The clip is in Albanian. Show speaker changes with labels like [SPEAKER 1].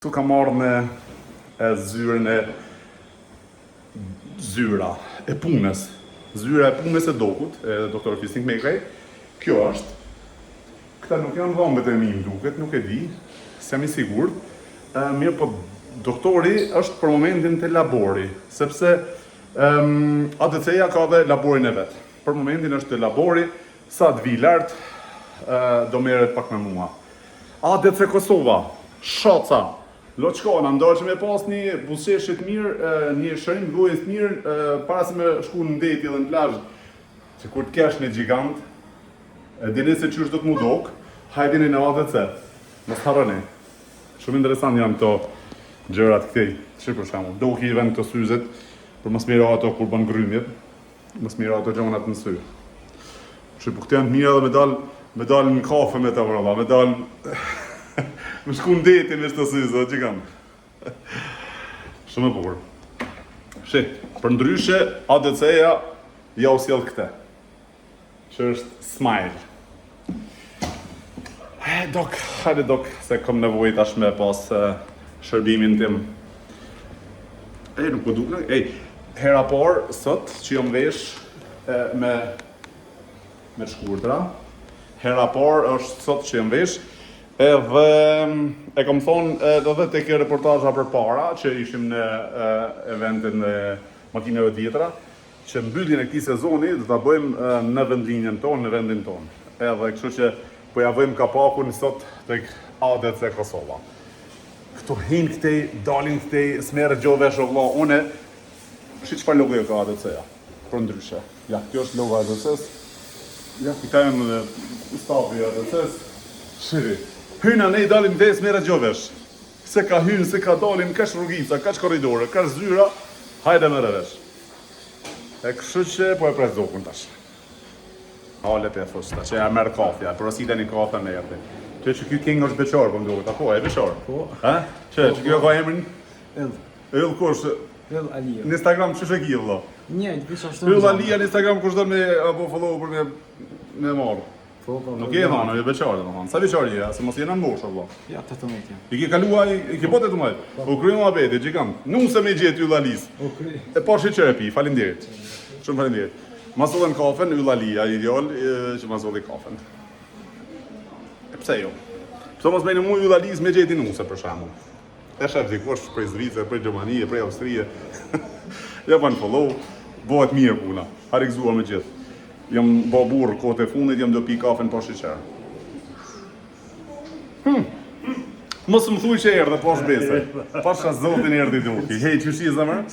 [SPEAKER 1] Tu ka marrë me zyrën e zyra e punës. Zyra e punës e dokut, e doktor Fisnik Mekaj. Kjo është. Këta nuk janë dhëmbët e mi më duket, nuk e di, s'jam i sigurt. Mirë, po doktori është për momentin te labori, sepse ADC-ja ka dhe laborin e vet. Për momentin është te labori, sa të vi lart, do merret pak me mua. ADC Kosova, shoca. Loçkona, ndalë që me pas një buzëqeshit mirë, një shërim gojës mirë, para se me shku në ndeti dhe në plazh, që kur të kesh një gjigant, dini se qysh do të mu dok, hajdini në ADC, mos harroni. Shumë interesant janë këto gjërat këtej, që për shembull, doki i vend këto syzet, për mos mira ato kur bën grymjet, mos mira ato gjonat në sy. Që për këtë janë të mira dhe me dal në kafe me të vralla, me dal më shku në deti me shtë syzë, që kam. Shumë e bukur. Shi, për ndryshe, ADC-ja ja u sjell këte. Që është smile. Hajde dok, se kom nevojë tash me pas shërbimin tim. Nuk po duk, hera par, sot, që jam vesh me shkurtra. Hera par është sot që jam vesh, edhe e kam thonë edhe tek reportazha përpara që ishim në eventin e makinave tjetra, që mbylljen e këtij sezoni do ta bëjmë në vendlinjen tonë, në vendin tonë. Edhe kështu që po ja vëjmë kapakun sot tek ADC Kosova. Këto hin këtej, dalin këtej, s'merret gjë vesh o vëlla, une shi çfarë logo ka ADC-ja. Për ndryshe. Ja, kjo është logo ADC-s. Ja, këta janë stafi i ADC-s. Shiri. Hyna ne i dalim des merret gjovesh. Se ka hyn, se ka dalin, kaç rrugica, kaç korridore, kaç zyra, hajde merre vesh. E kështu që po e pres dokun tash. Ale pe fosta, që ja merr kafja, porosita një kafe me jepte. Që ky king është beqar, po më duket, apo e beqar? Po. Ha? Që kjo ka emrin?
[SPEAKER 2] Yll.
[SPEAKER 1] Yll kush?
[SPEAKER 2] Yll Alia.
[SPEAKER 1] Në Instagram çu sheki vëlla?
[SPEAKER 2] Një, kush është?
[SPEAKER 1] Yll Alia në Instagram kush do me apo follow për me marr.
[SPEAKER 2] Po.
[SPEAKER 1] Nuk e dhënë, e beqar domethënë. Sa beqar je, se mos jena mbosh vëlla.
[SPEAKER 2] Ja, 18 jam.
[SPEAKER 1] I ke kaluaj, i ke bote të majt. U kryu më abeti, gjikant. Nuk se me gjetë Yll Alis. E po shi qerepi, faleminderit. Shumë faleminderit. Ma sollën kafen, Yll Alia, ideal, që ma solli kafen. E pse jo? Pse mos bëjnë mu Yll Alis me gjeti nuse, për shembull. E shef dikush prej Zvicre, prej Gjermanie, prej Austrie. Ja ban follow, bëhet mirë puna. Ha rikzuar me gjithë. Jam bo burr kohët e fundit, jam do pi kafen pa shiqer. Mos më thuj që erdhe, po shbese. Pasha zotin erdi duki. Hej, qysh je zemër?